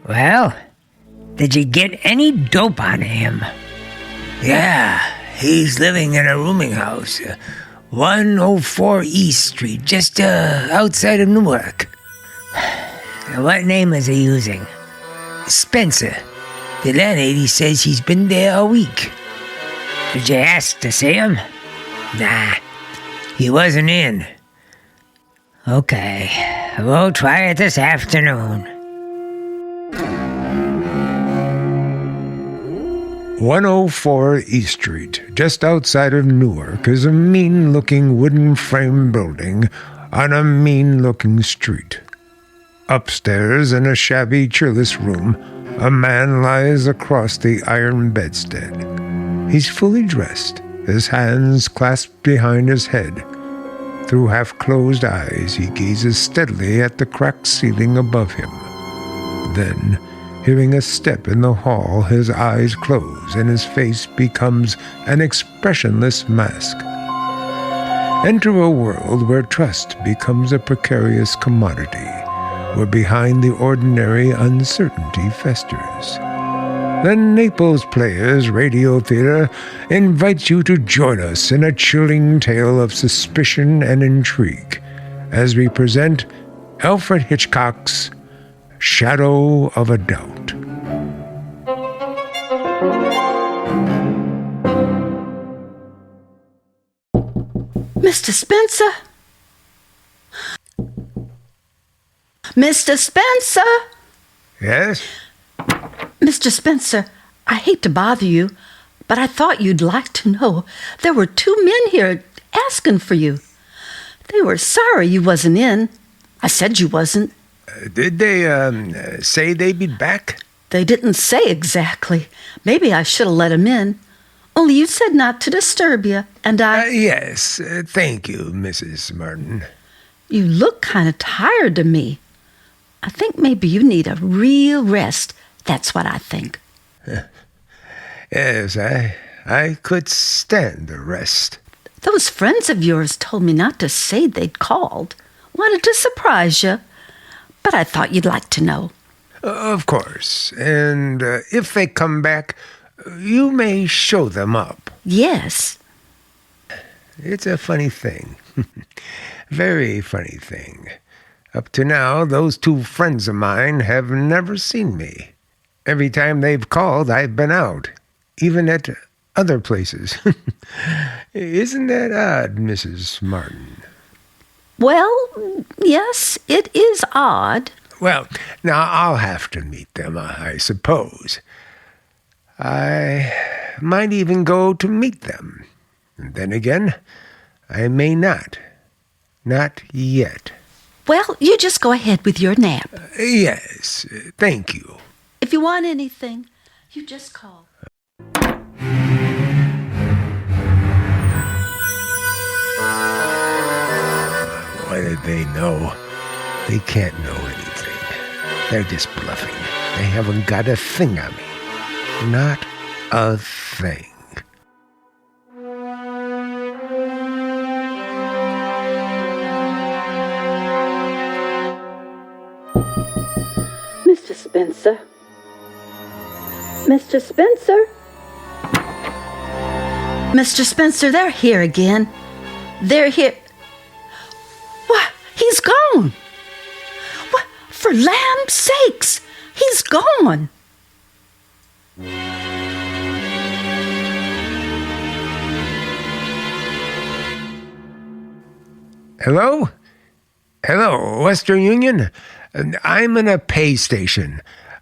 Well, did you get any dope on him? Yeah, he's living in a rooming house, 104 East Street, just outside of Newark. What name is he using? Spencer. The landlady says he's been there a week. Did you ask to see him? Nah, he wasn't in. Okay, we'll try it this afternoon. 104 East Street, just outside of Newark, is a mean-looking wooden frame building on a mean-looking street. Upstairs, in a shabby, cheerless room, a man lies across the iron bedstead. He's fully dressed, his hands clasped behind his head. Through half-closed eyes, he gazes steadily at the cracked ceiling above him. Then, hearing a step in the hall, his eyes close and his face becomes an expressionless mask. Enter a world where trust becomes a precarious commodity, where behind the ordinary uncertainty festers. The Naples Players Radio Theater invites you to join us in a chilling tale of suspicion and intrigue as we present Alfred Hitchcock's Shadow of a Doubt. Mr. Spencer? Mr. Spencer? Yes? Mr. Spencer, I hate to bother you, but I thought you'd like to know there were 2 men here asking for you. They were sorry you wasn't in. I said you wasn't. Did they, say they'd be back? They didn't say exactly. Maybe I should have let 'em in. Only you said not to disturb you, and I... Yes, thank you, Mrs. Martin. You look kind of tired to me. I think maybe you need a real rest. That's what I think. Yes, I could stand the rest. Those friends of yours told me not to say they'd called. Wanted to surprise you. But I thought you'd like to know. Of course. And if they come back, you may show them up. Yes. It's a funny thing. Very funny thing. Up to now, those 2 friends of mine have never seen me. Every time they've called, I've been out, even at other places. Isn't that odd, Mrs. Martin? Well, yes, it is odd. Well, now I'll have to meet them, I suppose. I might even go to meet them. And then again, I may not. Not yet. Well, you just go ahead with your nap. Yes, thank you. If you want anything, you just call. What did they know? They can't know anything. They're just bluffing. They haven't got a thing on me. Not a thing. Mr. Spencer? Mr. Spencer? Mr. Spencer, they're here again. They're here. What? He's gone. What? For lamb's sakes, he's gone. Hello? Hello, Western Union? I'm in a pay station.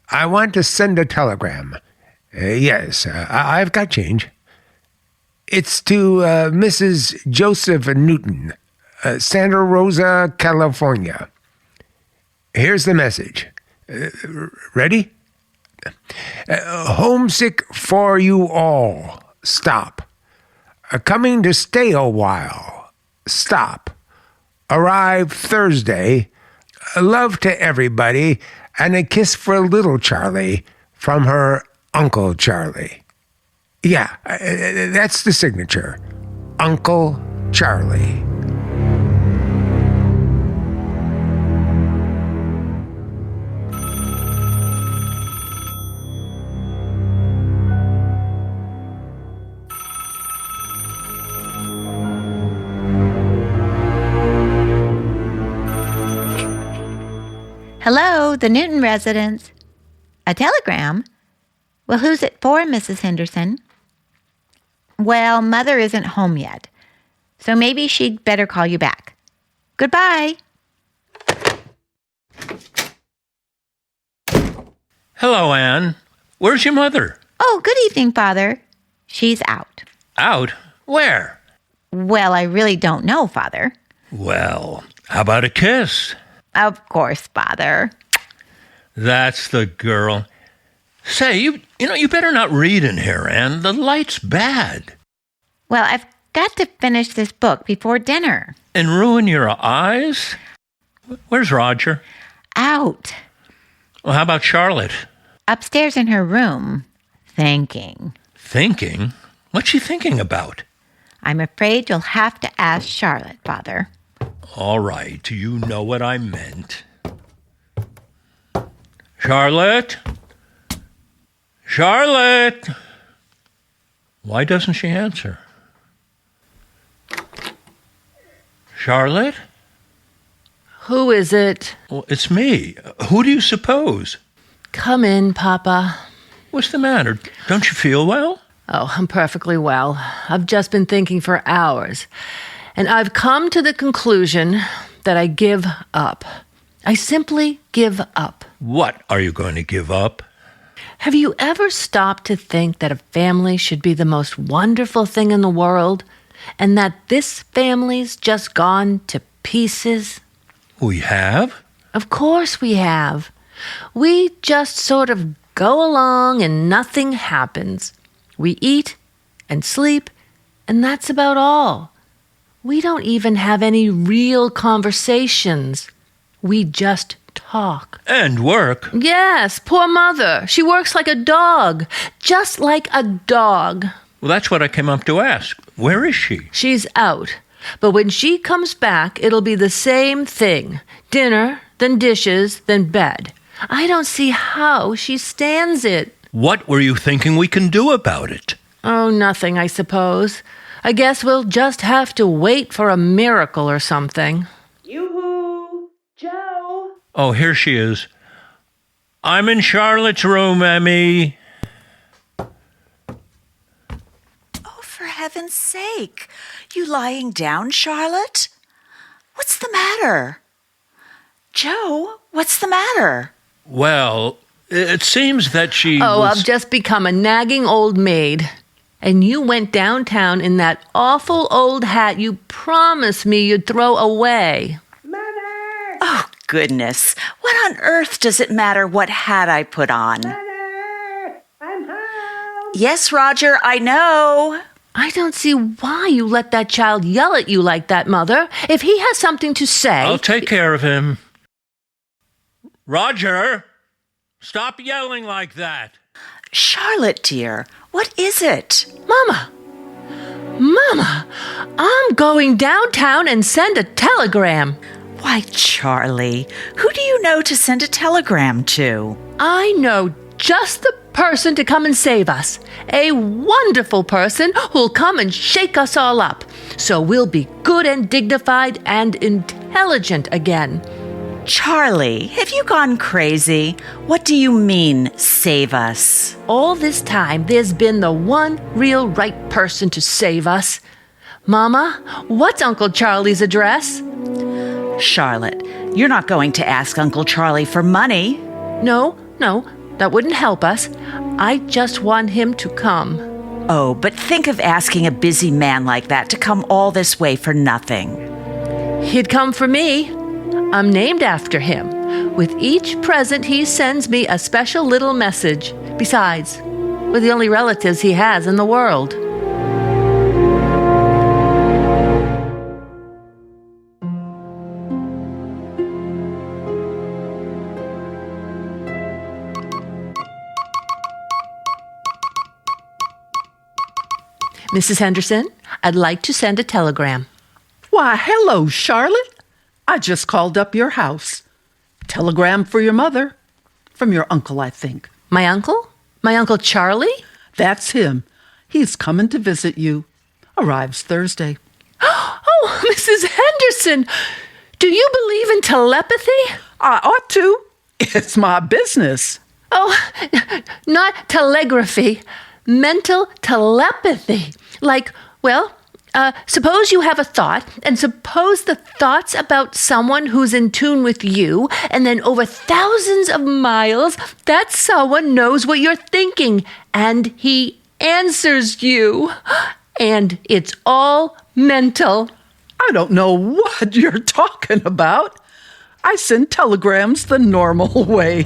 I want to send a telegram. Yes, I've got change. It's to Mrs. Joseph Newton, Santa Rosa, California. Here's the message. Ready? Homesick for you all. Stop. Coming to stay a while. Stop. Arrive Thursday. Love to everybody, and a kiss for little Charlie from her Uncle Charlie. Yeah, that's the signature. Uncle Charlie. Hello, the Newton residence. A telegram? Well, who's it for, Mrs. Henderson? Well, Mother isn't home yet, so maybe she'd better call you back. Goodbye. Hello, Anne. Where's your mother? Oh, good evening, Father. She's out. Out? Where? Well, I really don't know, Father. Well, how about a kiss? Of course, Father. That's the girl. Say, you better not read in here, Anne. The light's bad. Well, I've got to finish this book before dinner. And ruin your eyes? Where's Roger? Out. Well, how about Charlotte? Upstairs in her room, thinking. Thinking? What's she thinking about? I'm afraid you'll have to ask Charlotte, Father. All right, you know what I meant. Charlotte? Charlotte! Why doesn't she answer? Charlotte? Who is it? Well, it's me. Who do you suppose? Come in, Papa. What's the matter? Don't you feel well? Oh, I'm perfectly well. I've just been thinking for hours, and I've come to the conclusion that I give up. I simply give up. What are you going to give up? Have you ever stopped to think that a family should be the most wonderful thing in the world, and that this family's just gone to pieces? We have? Of course we have. We just sort of go along and nothing happens. We eat and sleep, and that's about all. We don't even have any real conversations. We just talk. And work. Yes, poor Mother. She works like a dog. Just like a dog. Well, that's what I came up to ask. Where is she? She's out. But when she comes back, it'll be the same thing. Dinner, then dishes, then bed. I don't see how she stands it. What were you thinking we can do about it? Oh, nothing, I suppose. I guess we'll just have to wait for a miracle or something. Yoo-hoo! Joe! Oh, here she is. I'm in Charlotte's room, Emmy. Oh, for heaven's sake. You lying down, Charlotte? What's the matter? Joe, what's the matter? Well, it seems that she Oh, was... I've just become a nagging old maid. And you went downtown in that awful old hat you promised me you'd throw away. Mother! Oh, goodness. What on earth does it matter what hat I put on? Mother! I'm home! Yes, Roger, I know. I don't see why you let that child yell at you like that, Mother. If he has something to say... I'll take care of him. Roger! Stop yelling like that. Charlotte, dear, what is it? Mama! I'm going downtown and send a telegram. Why, Charlie, who do you know to send a telegram to? I know just the person to come and save us. A wonderful person who'll come and shake us all up. So we'll be good and dignified and intelligent again. Charlie, have you gone crazy? What do you mean, save us? All this time, there's been the one real right person to save us. Mama, what's Uncle Charlie's address? Charlotte, you're not going to ask Uncle Charlie for money. No, that wouldn't help us. I just want him to come. Oh, but think of asking a busy man like that to come all this way for nothing. He'd come for me. I'm named after him. With each present, he sends me a special little message. Besides, we're the only relatives he has in the world. Mrs. Henderson, I'd like to send a telegram. Why, hello, Charlotte. I just called up your house. Telegram for your mother. From your uncle, I think. My uncle? My Uncle Charlie? That's him. He's coming to visit you. Arrives Thursday. Oh, Mrs. Henderson! Do you believe in telepathy? I ought to. It's my business. Oh, not telegraphy, mental telepathy. Like, well, suppose you have a thought, and suppose the thought's about someone who's in tune with you, and then over thousands of miles, that someone knows what you're thinking, and he answers you. And it's all mental. I don't know what you're talking about. I send telegrams the normal way.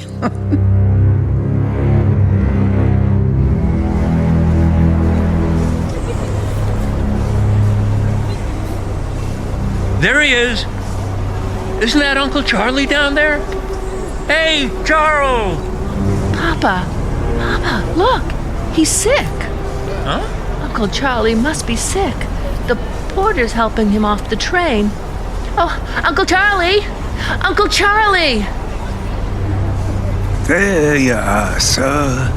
There he is. Isn't that Uncle Charlie down there? Hey, Charles! Papa, look, he's sick. Huh? Uncle Charlie must be sick. The porter's helping him off the train. Oh, Uncle Charlie! Uncle Charlie! There you are, sir.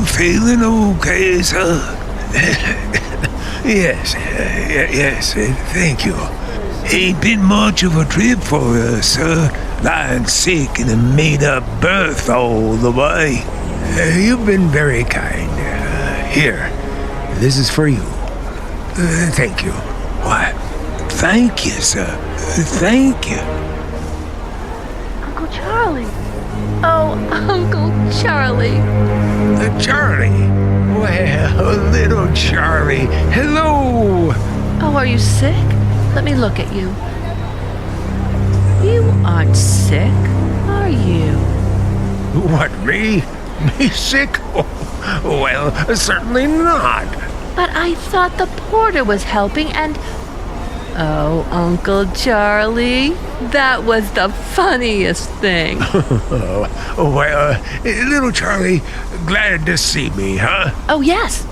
Feeling okay, sir? Yes, thank you. Ain't been much of a trip for us, sir. Lying sick in a made-up berth all the way. You've been very kind. Here, this is for you. Thank you. Why, thank you, sir. Thank you. Uncle Charlie. Oh, Uncle Charlie. Charlie? Well, little Charlie. Hello. Oh, are you sick? Let me look at you. You aren't sick, are you? What, me? Me sick? Oh, well, certainly not. But I thought the porter was helping and... Oh, Uncle Charlie, that was the funniest thing. Well, little Charlie, glad to see me, huh? Oh, yes.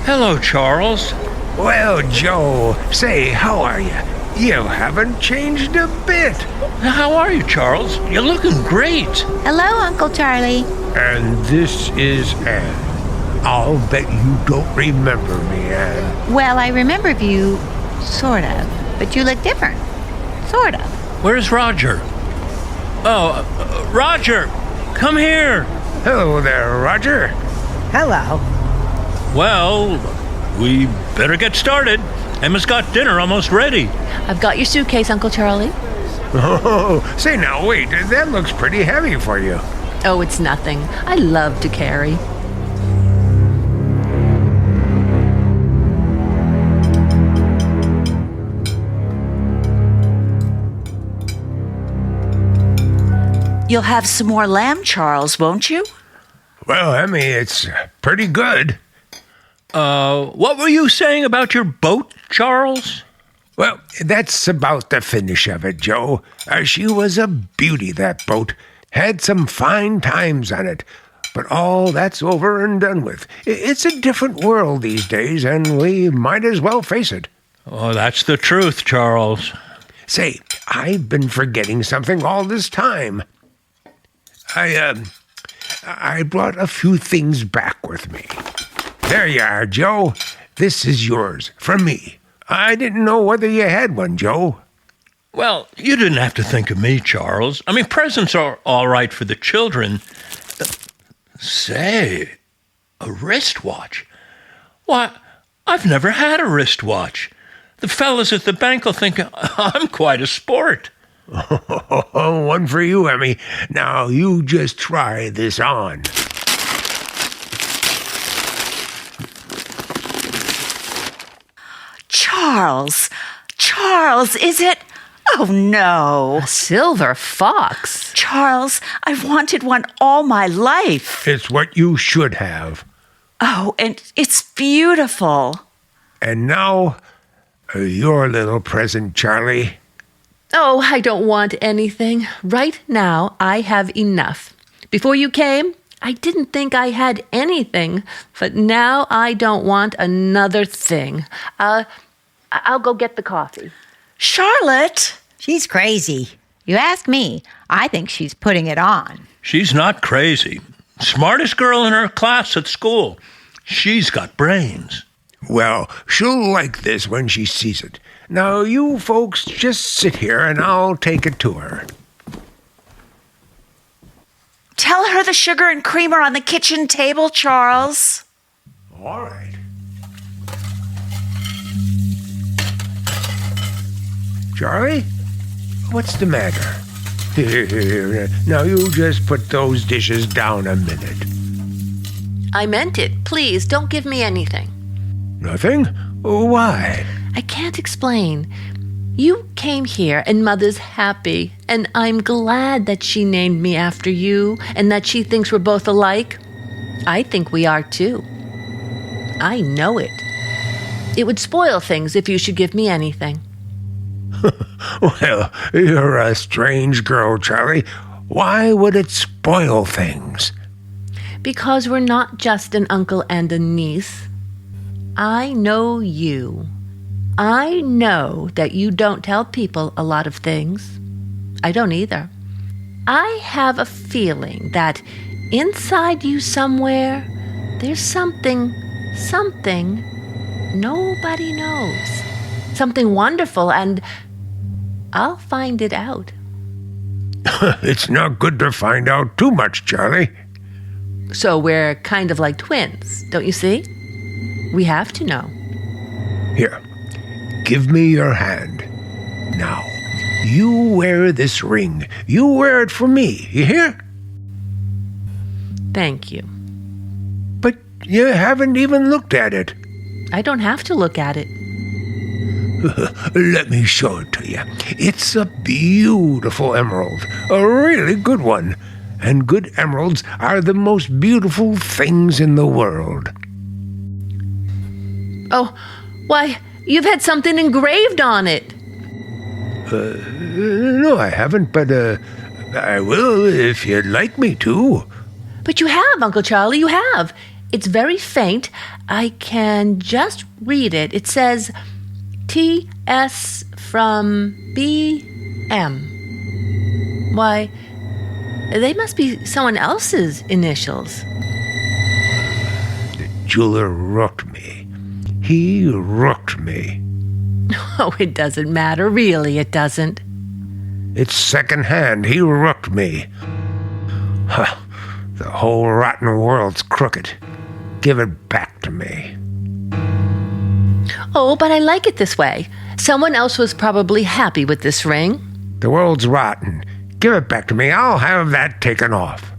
Hello, Charles. Well, Joe, say, how are you? You haven't changed a bit. How are you, Charles? You're looking great. Hello, Uncle Charlie. And this is Anne. I'll bet you don't remember me, Anne. Well, I remember you, sort of, but you look different. Sort of. Where's Roger? Oh, Roger, come here. Hello there, Roger. Hello. Well, we better get started. Emma's got dinner almost ready. I've got your suitcase, Uncle Charlie. Oh, say now, wait, that looks pretty heavy for you. Oh, it's nothing. I love to carry. You'll have some more lamb, Charles, won't you? Well, Emmy, it's pretty good. What were you saying about your boat, Charles? Well, that's about the finish of it, Joe. She was a beauty, that boat. Had some fine times on it. But all that's over and done with. It's a different world these days, and we might as well face it. Oh, that's the truth, Charles. Say, I've been forgetting something all this time. I brought a few things back with me. There you are, Joe. This is yours, from me. I didn't know whether you had one, Joe. Well, you didn't have to think of me, Charles. I mean, presents are all right for the children. Say, a wristwatch? Why, I've never had a wristwatch. The fellas at the bank will think I'm quite a sport. One for you, Emmy. Now, you just try this on. Charles, is it? Oh, no. A silver fox. Charles, I've wanted one all my life. It's what you should have. Oh, and it's beautiful. And now, your little present, Charlie. Oh, I don't want anything. Right now, I have enough. Before you came, I didn't think I had anything, but now I don't want another thing. I'll go get the coffee. Charlotte? She's crazy. You ask me, I think she's putting it on. She's not crazy. Smartest girl in her class at school. She's got brains. Well, she'll like this when she sees it. Now, you folks just sit here and I'll take it to her. Tell her the sugar and cream are on the kitchen table, Charles. All right. Charlie? What's the matter? Here, now you just put those dishes down a minute. I meant it. Please, don't give me anything. Nothing? Why? I can't explain. You came here and Mother's happy, and I'm glad that she named me after you and that she thinks we're both alike. I think we are too. I know it. It would spoil things if you should give me anything. Well, you're a strange girl, Charlie. Why would it spoil things? Because we're not just an uncle and a niece. I know you. I know that you don't tell people a lot of things. I don't either. I have a feeling that inside you somewhere, there's something nobody knows. Something wonderful, and I'll find it out. It's not good to find out too much, Charlie. So we're kind of like twins, don't you see? We have to know. Here, give me your hand. Now, you wear this ring. You wear it for me, you hear? Thank you. But you haven't even looked at it. I don't have to look at it. Let me show it to you. It's a beautiful emerald, a really good one. And good emeralds are the most beautiful things in the world. Oh, why, you've had something engraved on it. No, I haven't, but I will if you'd like me to. But you have, Uncle Charlie, you have. It's very faint. I can just read it. It says T.S. from B.M. Why, they must be someone else's initials. The jeweler rooked me. He rooked me. Oh, it doesn't matter. Really, it doesn't. It's second-hand. He rooked me. Huh. The whole rotten world's crooked. Give it back to me. Oh, but I like it this way. Someone else was probably happy with this ring. The world's rotten. Give it back to me. I'll have that taken off.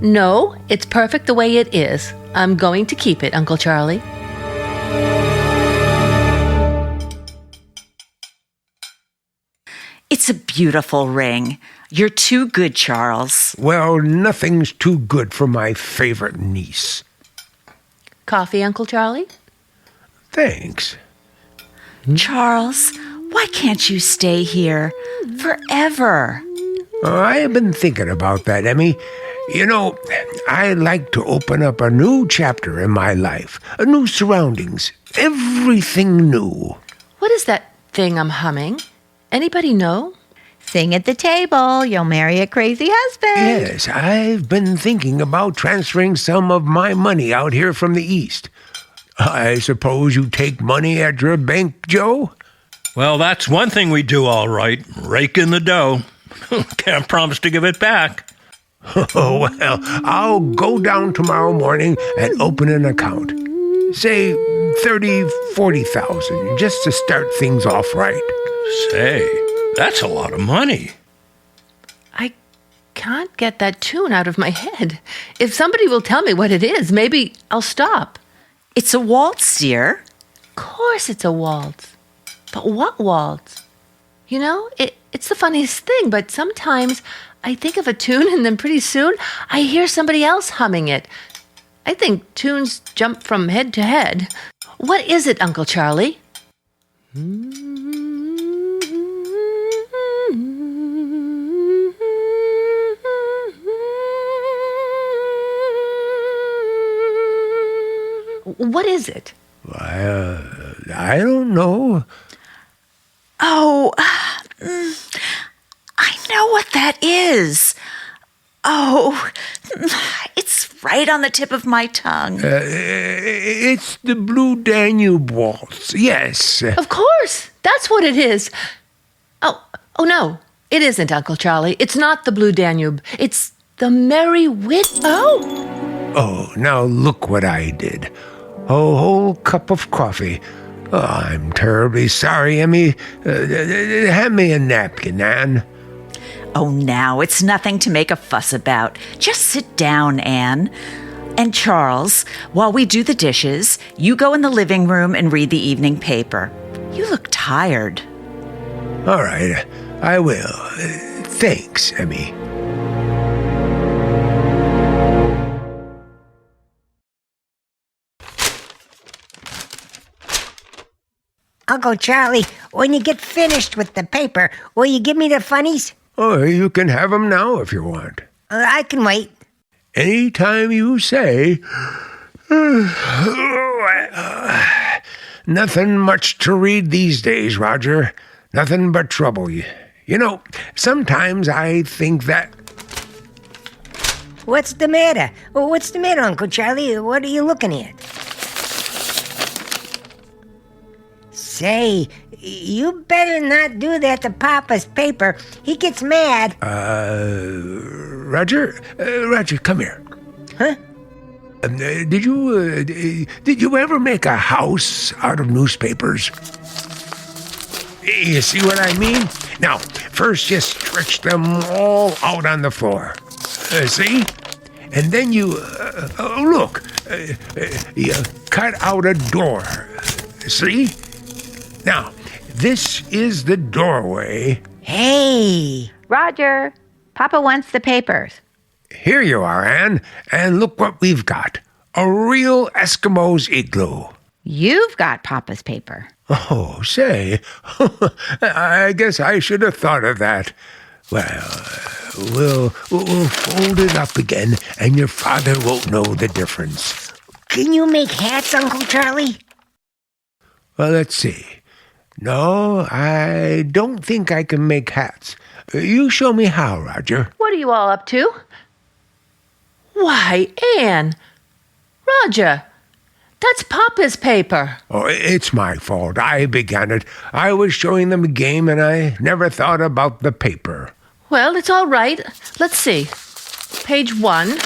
No, it's perfect the way it is. I'm going to keep it, Uncle Charlie. It's a beautiful ring. You're too good, Charles. Well, nothing's too good for my favorite niece. Coffee, Uncle Charlie? Thanks. Charles, why can't you stay here forever? I've been thinking about that, Emmy. You know, I'd like to open up a new chapter in my life, new surroundings, everything new. What is that thing I'm humming? Anybody know? Sing at the table. You'll marry a crazy husband. Yes, I've been thinking about transferring some of my money out here from the East. I suppose you take money at your bank, Joe? Well, that's one thing we do all right. Rake in the dough. Can't promise to give it back. Oh, well, I'll go down tomorrow morning and open an account. Say 30, 40,000, just to start things off right. Say, that's a lot of money. I can't get that tune out of my head. If somebody will tell me what it is, maybe I'll stop. It's a waltz, dear. Of course it's a waltz. But what waltz? You know, it's the funniest thing, but sometimes I think of a tune and then pretty soon I hear somebody else humming it. I think tunes jump from head to head. What is it, Uncle Charlie? What is it? I don't know. Oh, I know what that is. Oh, it's right on the tip of my tongue. It's the Blue Danube Waltz, yes. Of course, that's what it is. Oh no, it isn't, Uncle Charlie. It's not the Blue Danube. It's The Merry Widow. Oh, now look what I did. A whole cup of coffee. Oh, I'm terribly sorry, Emmy. Hand me a napkin, Anne. Oh, now it's nothing to make a fuss about. Just sit down, Anne. And Charles, while we do the dishes, you go in the living room and read the evening paper. You look tired. All right, I will. Thanks, Emmy. Uncle Charlie, when you get finished with the paper, will you give me the funnies? Oh, you can have 'em now if you want. I can wait. Any time you say. Nothing much to read these days, Roger. Nothing but trouble. You know, sometimes I think that... What's the matter? What's the matter, Uncle Charlie? What are you looking at? Say, you better not do that to Papa's paper. He gets mad. Roger? Roger, come here. Huh? Did you ever make a house out of newspapers? You see what I mean? Now, first you stretch them all out on the floor. See? And then you, look, you cut out a door. See? Now, this is the doorway. Hey! Roger, Papa wants the papers. Here you are, Anne, and look what we've got. A real Eskimo's igloo. You've got Papa's paper. Oh, say, I guess I should have thought of that. Well, we'll fold it up again, and your father won't know the difference. Can you make hats, Uncle Charlie? Well, let's see. No, I don't think I can make hats. You show me how, Roger. What are you all up to? Why, Anne! Roger! That's Papa's paper. Oh, it's my fault. I began it. I was showing them a game, and I never thought about the paper. Well, it's all right. Let's see. Page 1,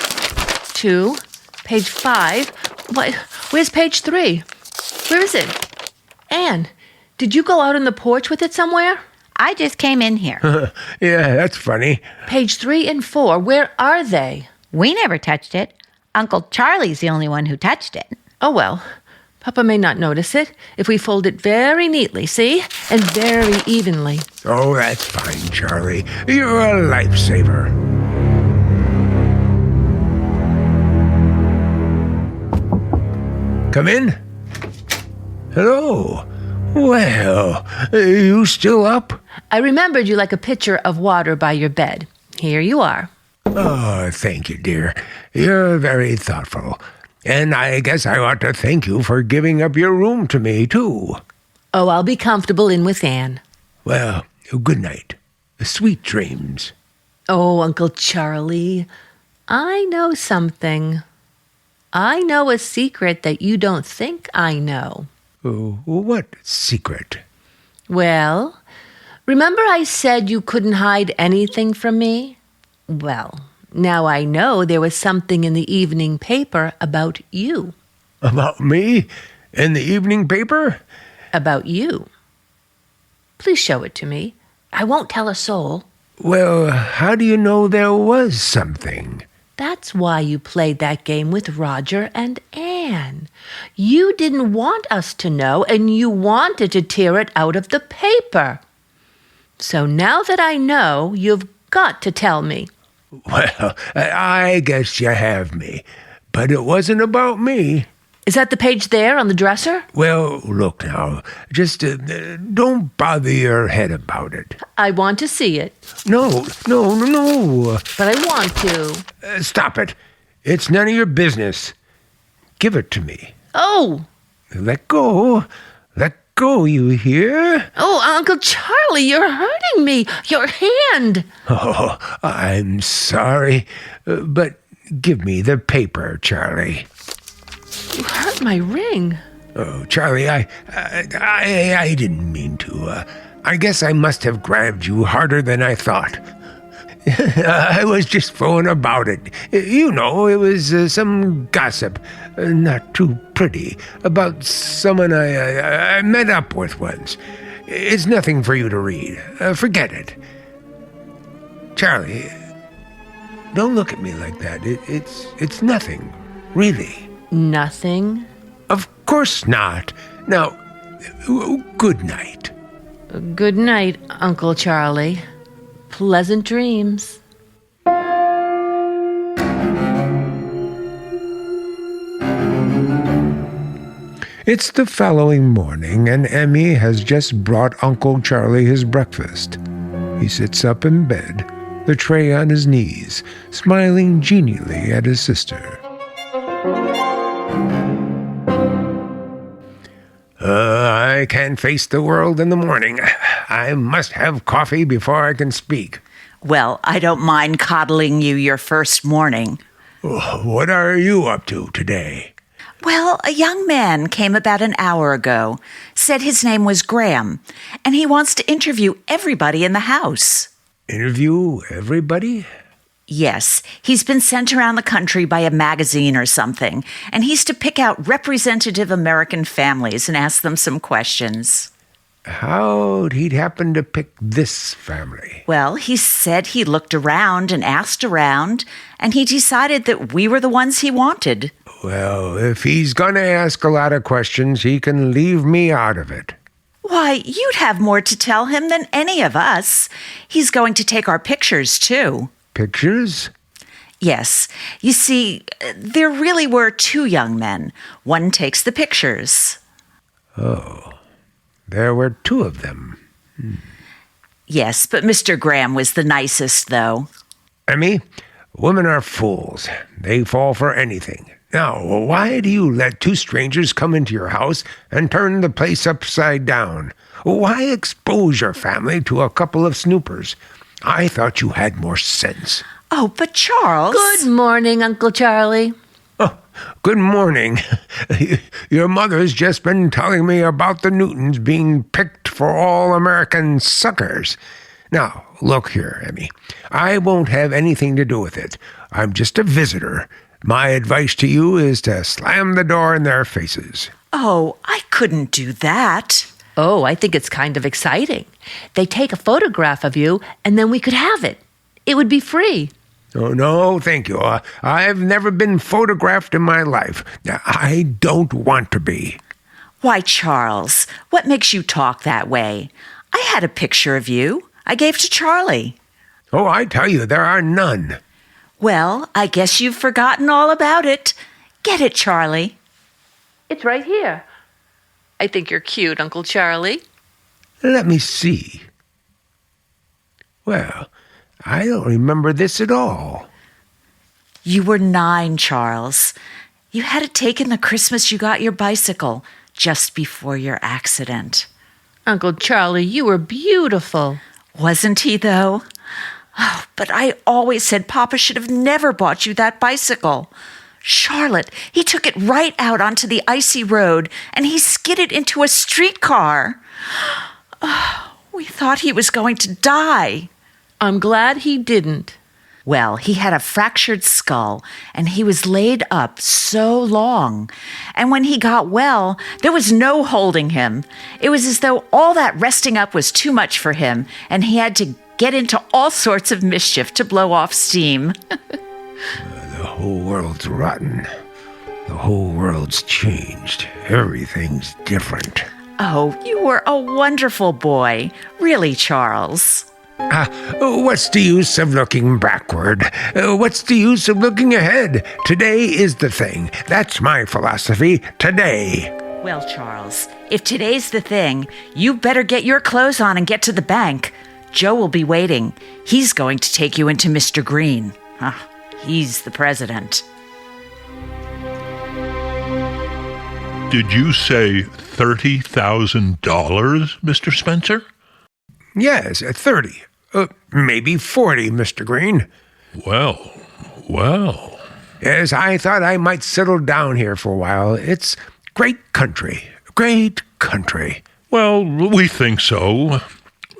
2, page 5. Why, where's page 3? Where is it? Anne, did you go out on the porch with it somewhere? I just came in here. Yeah, that's funny. Page 3 and 4, where are they? We never touched it. Uncle Charlie's the only one who touched it. Oh, well, Papa may not notice it if we fold it very neatly, see? And very evenly. Oh, that's fine, Charlie. You're a lifesaver. Come in. Hello. Well, you still up? I remembered you like a pitcher of water by your bed. Here you are. Oh, thank you, dear. You're very thoughtful. And I guess I ought to thank you for giving up your room to me, too. Oh, I'll be comfortable in with Anne. Well, good night. Sweet dreams. Oh, Uncle Charlie, I know something. I know a secret that you don't think I know. Oh, what secret? Well, remember I said you couldn't hide anything from me? Well, now I know there was something in the evening paper about you. About me? In the evening paper? About you. Please show it to me. I won't tell a soul. Well, how do you know there was something? That's why you played that game with Roger and Anne. You didn't want us to know, and you wanted to tear it out of the paper. So now that I know, you've got to tell me. Well, I guess you have me. But it wasn't about me. Is that the page there on the dresser? Well, look now. Just don't bother your head about it. I want to see it. No. But I want to. Stop it. It's none of your business. Give it to me. Oh! Let go. Let go, you hear? Oh, Uncle Charlie, you're hurting me. Your hand. Oh, I'm sorry. But give me the paper, Charlie. You hurt my ring. Oh, Charlie, I didn't mean to. I guess I must have grabbed you harder than I thought. I was just throwing about it. You know, it was some gossip, not too pretty, about someone I met up with once. It's nothing for you to read. Forget it. Charlie, don't look at me like that. It's nothing, really. Nothing? Of course not. Now, good night. Good night, Uncle Charlie. Pleasant dreams. It's the following morning, and Emmy has just brought Uncle Charlie his breakfast. He sits up in bed, the tray on his knees, smiling genially at his sister. I can't face the world in the morning. I must have coffee before I can speak. Well, I don't mind coddling you your first morning. What are you up to today? Well, a young man came about an hour ago, said his name was Graham, and he wants to interview everybody in the house. Interview everybody? Yes, he's been sent around the country by a magazine or something, and he's to pick out representative American families and ask them some questions. How'd he happen to pick this family? Well, he said he looked around and asked around, and he decided that we were the ones he wanted. Well, if he's going to ask a lot of questions, he can leave me out of it. Why, you'd have more to tell him than any of us. He's going to take our pictures, too. Pictures? Yes. You see, there really were two young men. One takes the pictures. Oh, there were two of them. Yes, but Mr. Graham was the nicest, though. Emmy, women are fools. They fall for anything. Now, why do you let two strangers come into your house and turn the place upside down? Why expose your family to a couple of snoopers? I thought you had more sense. Oh, but Charles... Good morning, Uncle Charlie. Oh, good morning. Your mother's just been telling me about the Newtons being picked for all-American suckers. Now, look here, Emmy. I won't have anything to do with it. I'm just a visitor. My advice to you is to slam the door in their faces. Oh, I couldn't do that. Oh, I think it's kind of exciting. They take a photograph of you, and then we could have it. It would be free. Oh, no, thank you. I've never been photographed in my life. I don't want to be. Why, Charles, what makes you talk that way? I had a picture of you. I gave to Charlie. Oh, I tell you, there are none. Well, I guess you've forgotten all about it. Get it, Charlie. It's right here. I think you're cute, Uncle Charlie. Let me see. Well, I don't remember this at all. You were 9, Charles. You had it taken the Christmas you got your bicycle, just before your accident. Uncle Charlie, you were beautiful. Wasn't he, though? Oh, but I always said Papa should have never bought you that bicycle. Charlotte, he took it right out onto the icy road, and he skidded into a streetcar. Oh, we thought he was going to die. I'm glad he didn't. Well, he had a fractured skull, and he was laid up so long. And when he got well, there was no holding him. It was as though all that resting up was too much for him, and he had to get into all sorts of mischief to blow off steam. The whole world's rotten. The whole world's changed. Everything's different. Oh, you were a wonderful boy. Really, Charles. What's the use of looking backward? What's the use of looking ahead? Today is the thing. That's my philosophy. Today. Well, Charles, if today's the thing, you better get your clothes on and get to the bank. Joe will be waiting. He's going to take you into Mr. Green. He's the president. Did you say $30,000, Mr. Spencer? Yes, 30. Maybe 40, Mr. Green. Well. Yes, I thought I might settle down here for a while. It's great country. Great country. Well, we think so.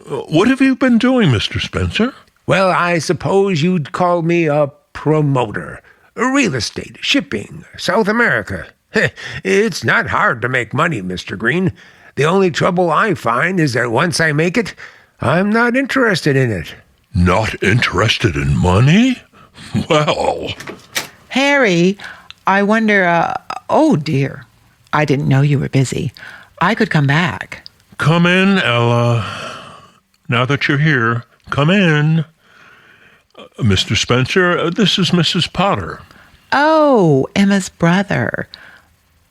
What have you been doing, Mr. Spencer? Well, I suppose you'd call me a promoter. Real estate, shipping, South America. It's not hard to make money, Mr. Green. The only trouble I find is that once I make it, I'm not interested in it. Not interested in money? Well, Harry, I wonder, oh dear, I didn't know you were busy. I could come back. come in, Ella. Now that you're here, come in. Mr. Spencer, this is Mrs. Potter. Oh, Emma's brother.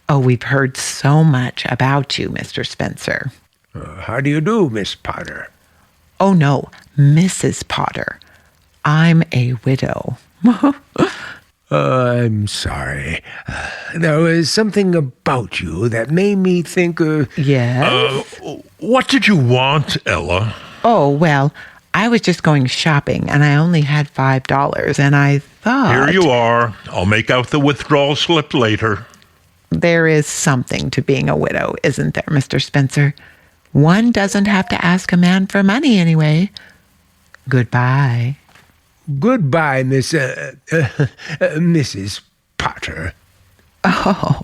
Oh, we've heard so much about you, Mr. Spencer. How do you do, Miss Potter? Oh, no, Mrs. Potter. I'm a widow. I'm sorry. There was something about you that made me think, Yes? What did you want, Ella? Oh, well, I was just going shopping, and I only had $5, and I thought... Here you are. I'll make out the withdrawal slip later. There is something to being a widow, isn't there, Mr. Spencer? One doesn't have to ask a man for money anyway. Goodbye. Goodbye, Mrs. Potter. Oh.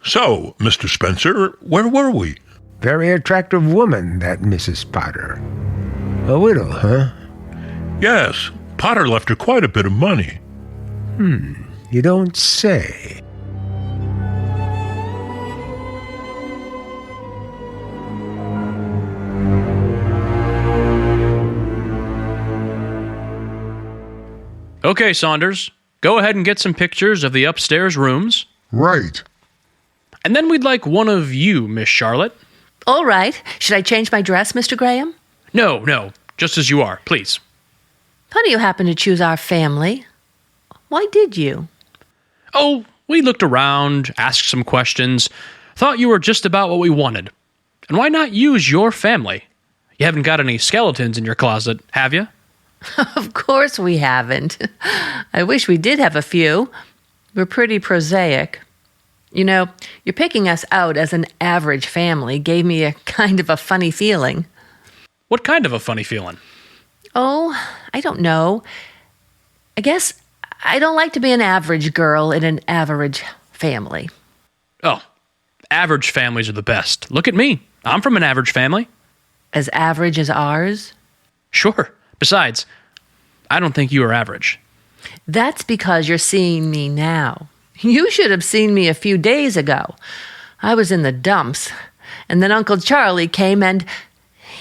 So, Mr. Spencer, where were we? Very attractive woman, that Mrs. Potter. A widow, huh? Yes, Potter left her quite a bit of money. You don't say. Okay, Saunders, go ahead and get some pictures of the upstairs rooms. Right. And then we'd like one of you, Miss Charlotte. All right. Should I change my dress, Mr. Graham? No, just as you are, please. Funny you happen to choose our family. Why did you? Oh, we looked around, asked some questions, thought you were just about what we wanted. And why not use your family? You haven't got any skeletons in your closet, have you? Of course we haven't. I wish we did have a few. We're pretty prosaic. You know, you're picking us out as an average family gave me a kind of a funny feeling. What kind of a funny feeling? Oh, I don't know. I guess I don't like to be an average girl in an average family. Oh, average families are the best. Look at me. I'm from an average family. As average as ours? Sure. Besides, I don't think you are average. That's because you're seeing me now. You should have seen me a few days ago. I was in the dumps. And then Uncle Charlie came and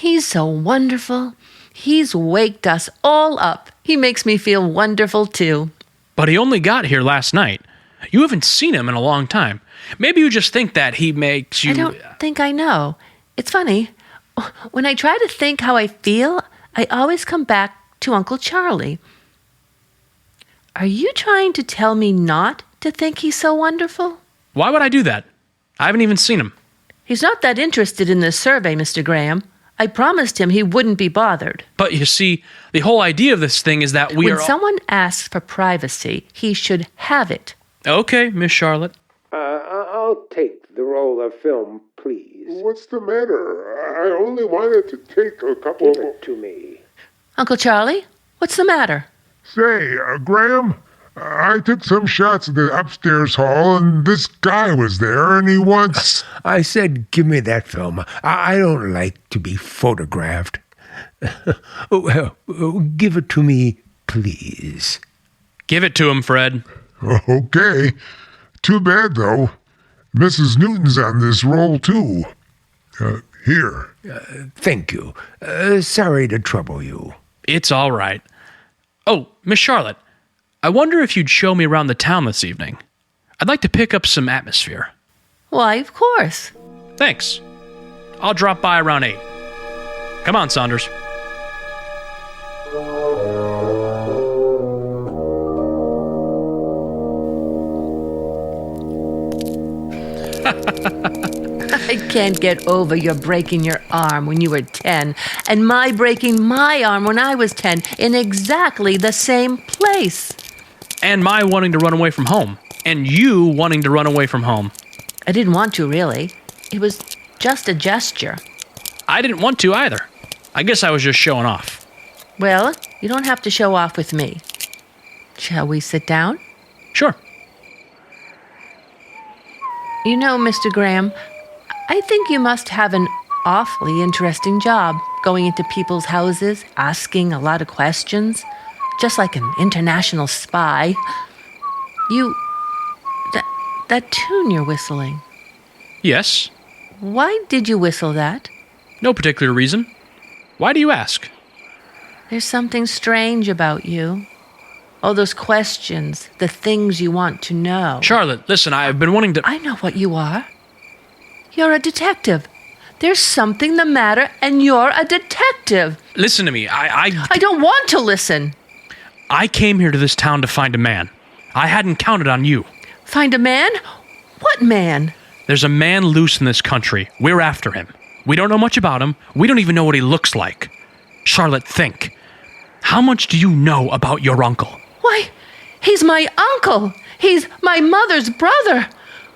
he's so wonderful. He's waked us all up. He makes me feel wonderful too. But he only got here last night. You haven't seen him in a long time. Maybe you just think that he makes you... I don't think I know. It's funny. When I try to think how I feel, I always come back to Uncle Charlie. Are you trying to tell me not to think he's so wonderful? Why would I do that? I haven't even seen him. He's not that interested in this survey, Mr. Graham. I promised him he wouldn't be bothered. But you see, the whole idea of this thing is that When someone asks for privacy, he should have it. Okay, Miss Charlotte. I'll take the roll of film, please. What's the matter? I only wanted to take a couple... Give it to me. Uncle Charlie, what's the matter? Say, Graham, I took some shots of the upstairs hall, and this guy was there, and he wants... I said, give me that film. I don't like to be photographed. Well, give it to me, please. Give it to him, Fred. Okay. Too bad, though. Mrs. Newton's on this roll, too. Here. Thank you. Sorry to trouble you. It's all right. Oh, Miss Charlotte, I wonder if you'd show me around the town this evening. I'd like to pick up some atmosphere. Why, of course. Thanks. I'll drop by around 8. Come on, Saunders. I can't get over your breaking your arm when you were 10 and my breaking my arm when I was 10 in exactly the same place. And my wanting to run away from home. And you wanting to run away from home. I didn't want to, really. It was just a gesture. I didn't want to either. I guess I was just showing off. Well, you don't have to show off with me. Shall we sit down? Sure. You know, Mr. Graham, I think you must have an awfully interesting job going into people's houses, asking a lot of questions, just like an international spy. That tune you're whistling. Yes. Why did you whistle that? No particular reason. Why do you ask? There's something strange about you. All those questions, the things you want to know. Charlotte, listen, I've been wanting to... I know what you are. You're a detective. There's something the matter, and you're a detective. Listen to me, I don't want to listen. I came here to this town to find a man. I hadn't counted on you. Find a man? What man? There's a man loose in this country. We're after him. We don't know much about him. We don't even know what he looks like. Charlotte, think. How much do you know about your uncle? Why, he's my uncle. He's my mother's brother.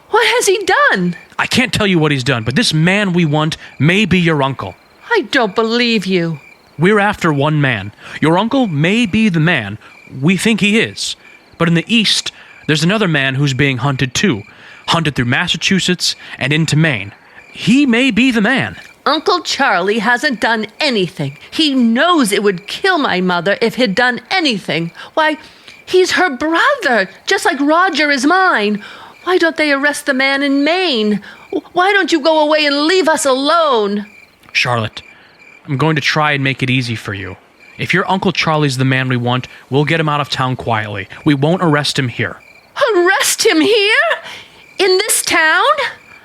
What has he done? I can't tell you what he's done, but this man we want may be your uncle. I don't believe you. We're after one man. Your uncle may be the man. We think he is. But in the East, there's another man who's being hunted too. Hunted through Massachusetts and into Maine. He may be the man. Uncle Charlie hasn't done anything. He knows it would kill my mother if he'd done anything. Why, he's her brother, just like Roger is mine. Why don't they arrest the man in Maine? Why don't you go away and leave us alone? Charlotte, I'm going to try and make it easy for you. If your Uncle Charlie's the man we want, we'll get him out of town quietly. We won't arrest him here. Arrest him here? In this town?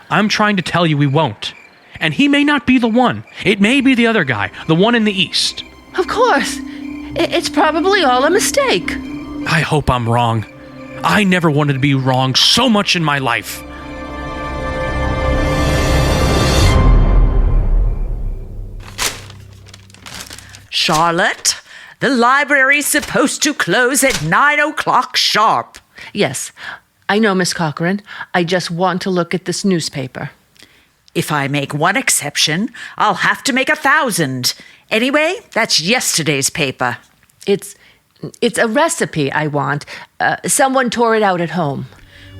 I'm trying to tell you we won't. And he may not be the one. It may be the other guy, the one in the East. Of course. It's probably all a mistake. I hope I'm wrong. I never wanted to be wrong so much in my life. Charlotte, the library's supposed to close at 9 o'clock sharp. Yes, I know, Miss Cochran. I just want to look at this newspaper. If I make one exception, I'll have to make 1,000. Anyway, that's yesterday's paper. It's a recipe I want. Someone tore it out at home.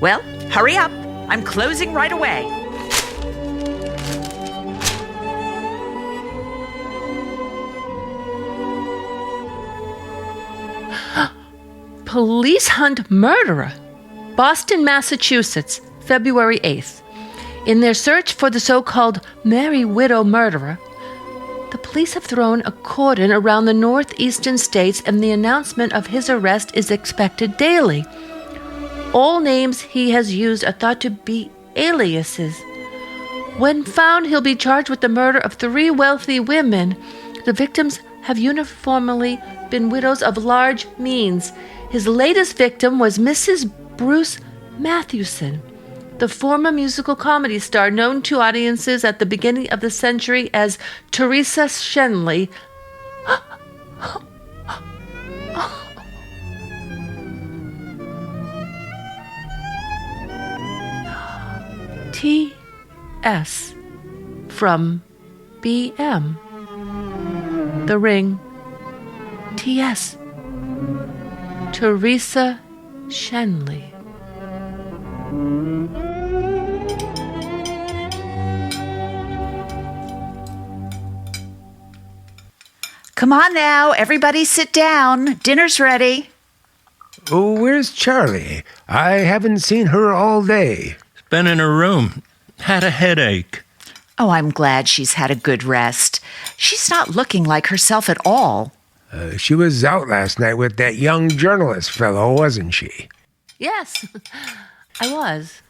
Well, hurry up. I'm closing right away. Police hunt murderer. Boston, Massachusetts, February 8th. In their search for the so-called Merry Widow murderer, the police have thrown a cordon around the northeastern states, and the announcement of his arrest is expected daily. All names he has used are thought to be aliases. When found, he'll be charged with the murder of 3 wealthy women. The victims have uniformly been widows of large means. His latest victim was Mrs. Bruce Mathewson, the former musical comedy star known to audiences at the beginning of the century as Teresa Shenley. T.S. from B.M. The Ring. T.S. Teresa Shenley. Come on now, everybody sit down. Dinner's ready. Oh, where's Charlie? I haven't seen her all day. Been in her room. Had a headache. Oh, I'm glad she's had a good rest. She's not looking like herself at all. She was out last night with that young journalist fellow, wasn't she? Yes, I was.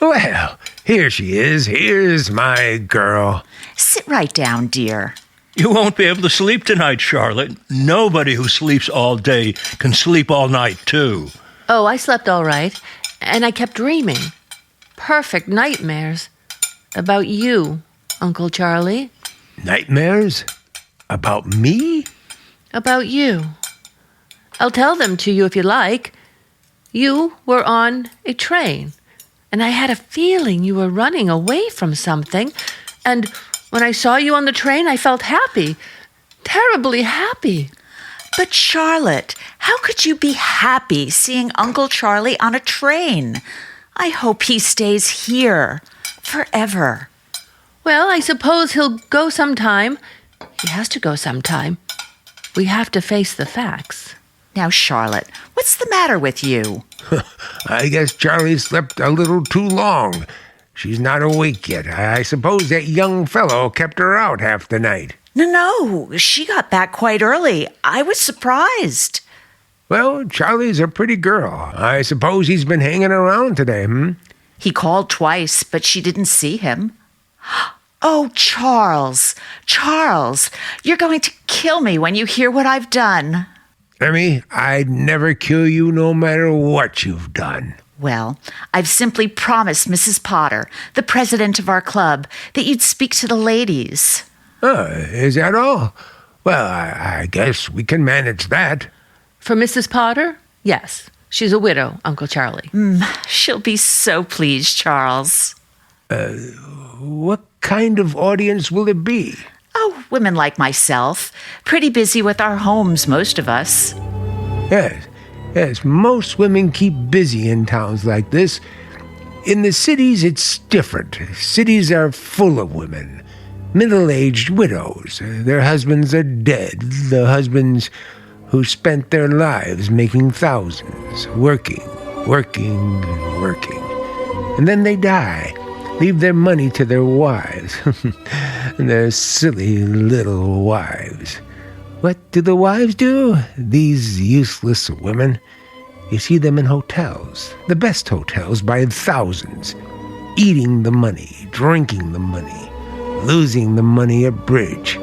Well, here she is. Here's my girl. Sit right down, dear. You won't be able to sleep tonight, Charlotte. Nobody who sleeps all day can sleep all night, too. Oh, I slept all right, and I kept dreaming. Perfect nightmares. About you, Uncle Charlie. Nightmares? About me? About you. I'll tell them to you if you like. You were on a train, and I had a feeling you were running away from something, and when I saw you on the train, I felt happy. terribly happy. But Charlotte, how could you be happy seeing Uncle Charlie on a train? I hope he stays here forever. Well, I suppose he'll go sometime. He has to go sometime. We have to face the facts. Now, Charlotte, what's the matter with you? I guess Charlie slept a little too long. She's not awake yet. I suppose that young fellow kept her out half the night. No, she got back quite early. I was surprised. Well, Charlie's a pretty girl. I suppose he's been hanging around today, He called twice, but she didn't see him. Oh, Charles, you're going to kill me when you hear what I've done. Emmy, I'd never kill you no matter what you've done. Well, I've simply promised Mrs. Potter, the president of our club, that you'd speak to the ladies. Is that all? Well, I guess we can manage that. For Mrs. Potter? Yes. She's a widow, Uncle Charlie. She'll be so pleased, Charles. What kind of audience will it be? Oh, women like myself. Pretty busy with our homes, most of us. Yes, most women keep busy in towns like this. In the cities, it's different. Cities are full of women. Middle-aged widows. Their husbands are dead. The husbands who spent their lives making thousands, working. And then they die, leave their money to their wives. Their silly little wives. What do the wives do? These useless women. You see them in hotels, the best hotels by thousands, eating the money, drinking the money, losing the money at bridge,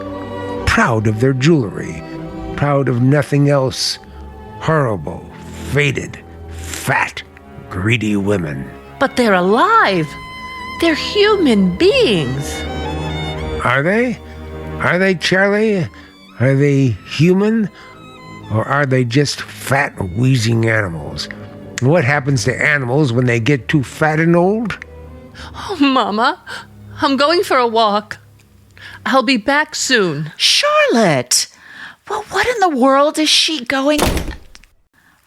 proud of their jewelry, proud of nothing else. Horrible, faded, fat, greedy women. But they're alive. They're human beings. Are they? Are they, Charlie? Are they human? Or are they just fat, wheezing animals? What happens to animals when they get too fat and old? Oh, Mama, I'm going for a walk. I'll be back soon. Charlotte! Well, what in the world is she going...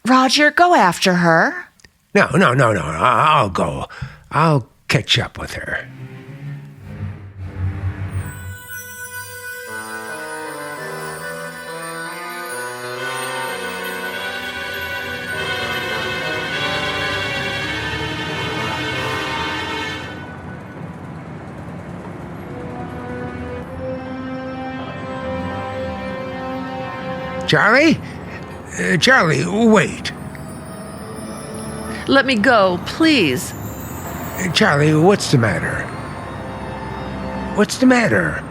Roger, go after her. No. I'll go. I'll catch up with her. Charlie? Charlie, wait. Let me go, please. Charlie, what's the matter? What's the matter?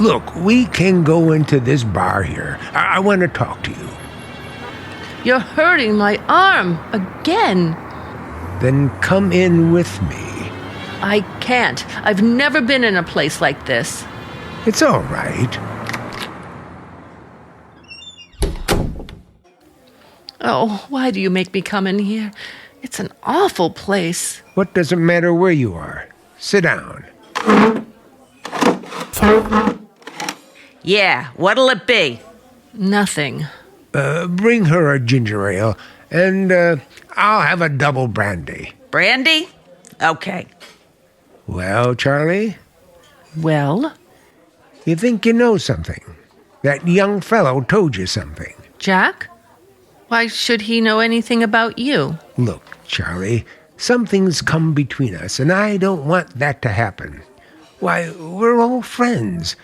Look, we can go into this bar here. I want to talk to you. You're hurting my arm again. Then come in with me. I can't. I've never been in a place like this. It's all right. Oh, why do you make me come in here? It's an awful place. What does it matter where you are? Sit down. Yeah, what'll it be? Nothing. Bring her a ginger ale, and I'll have a double brandy. Brandy? Okay. Well, Charlie? Well? You think you know something? That young fellow told you something. Jack? Why should he know anything about you? Look, Charlie, something's come between us, and I don't want that to happen. Why, we're old friends.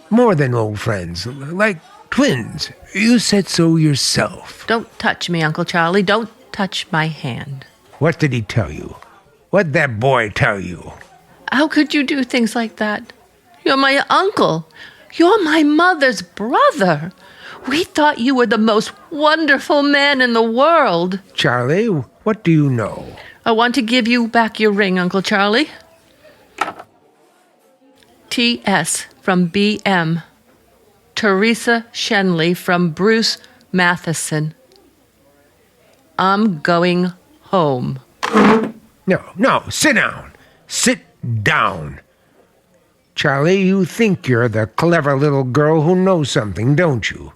More than old friends. Like twins. You said so yourself. Don't touch me, Uncle Charlie. Don't touch my hand. What did he tell you? What'd that boy tell you? How could you do things like that? You're my uncle. You're my mother's brother. We thought you were the most wonderful man in the world. Charlie, what do you know? I want to give you back your ring, Uncle Charlie. T.S. from B.M. Teresa Shenley from Bruce Matheson. I'm going home. No, sit down. Sit down. Charlie, you think you're the clever little girl who knows something, don't you?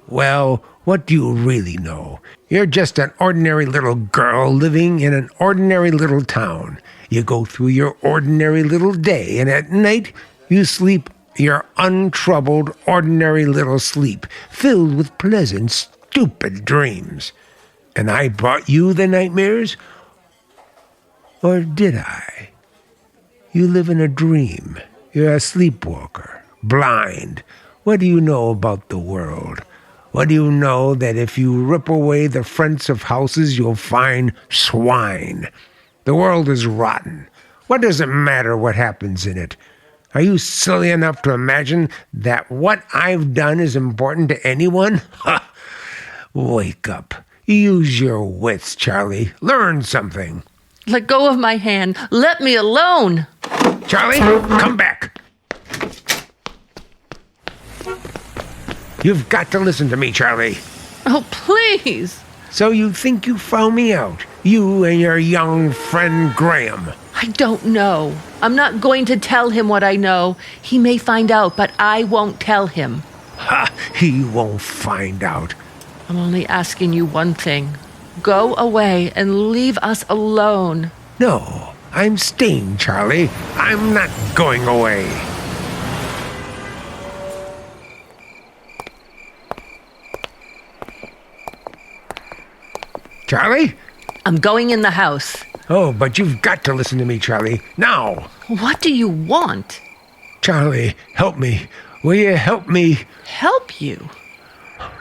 Well, what do you really know? You're just an ordinary little girl living in an ordinary little town. You go through your ordinary little day, and at night you sleep your untroubled, ordinary little sleep, filled with pleasant, stupid dreams. And I brought you the nightmares? Or did I? You live in a dream. You're a sleepwalker, blind. What do you know about the world? What do you know that if you rip away the fronts of houses, you'll find swine? The world is rotten. What does it matter what happens in it? Are you silly enough to imagine that what I've done is important to anyone? Ha! Wake up. Use your wits, Charlie. Learn something. Let go of my hand. Let me alone. Charlie, come back. You've got to listen to me, Charlie. Oh, please. So you think you found me out? You and your young friend Graham. I don't know. I'm not going to tell him what I know. He may find out, but I won't tell him. Ha! He won't find out. I'm only asking you one thing. Go away and leave us alone. No, I'm staying, Charlie. I'm not going away. Charlie? I'm going in the house. Oh, but you've got to listen to me, Charlie. Now. What do you want? Charlie, help me. Will you help me? Help you?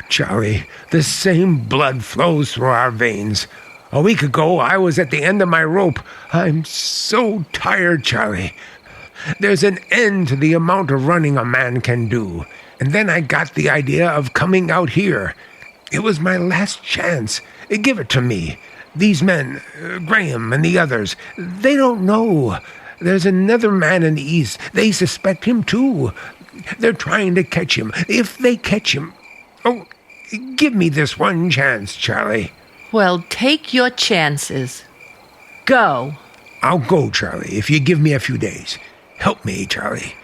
Charlie, the same blood flows through our veins. A week ago, I was at the end of my rope. I'm so tired, Charlie. There's an end to the amount of running a man can do. And then I got the idea of coming out here. It was my last chance. Give it to me. These men, Graham and the others, they don't know. There's another man in the East. They suspect him, too. They're trying to catch him. If they catch him... Oh, give me this one chance, Charlie. Well, take your chances. Go. I'll go, Charlie, if you give me a few days. Help me, Charlie.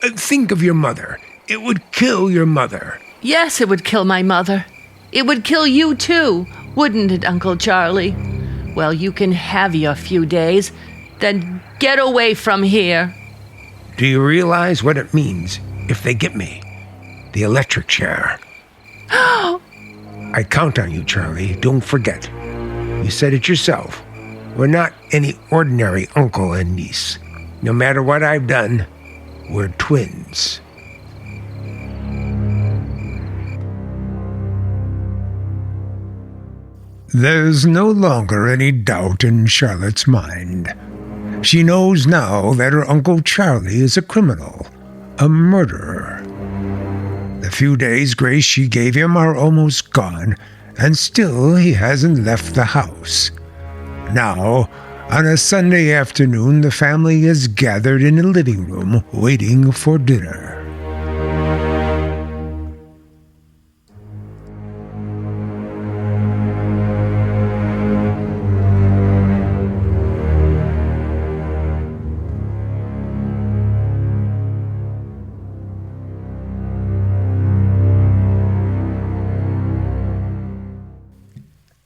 Think of your mother. It would kill your mother. Yes, it would kill my mother. It would kill you, too, wouldn't it, Uncle Charlie? Well, you can have your few days. Then get away from here. Do you realize what it means if they get me? The electric chair. I count on you, Charlie. Don't forget. You said it yourself. We're not any ordinary uncle and niece. No matter what I've done, we're twins. There's no longer any doubt in Charlotte's mind. She knows now that her Uncle Charlie is a criminal, a murderer. The few days' grace she gave him are almost gone, and still he hasn't left the house. Now, on a Sunday afternoon, the family is gathered in the living room waiting for dinner.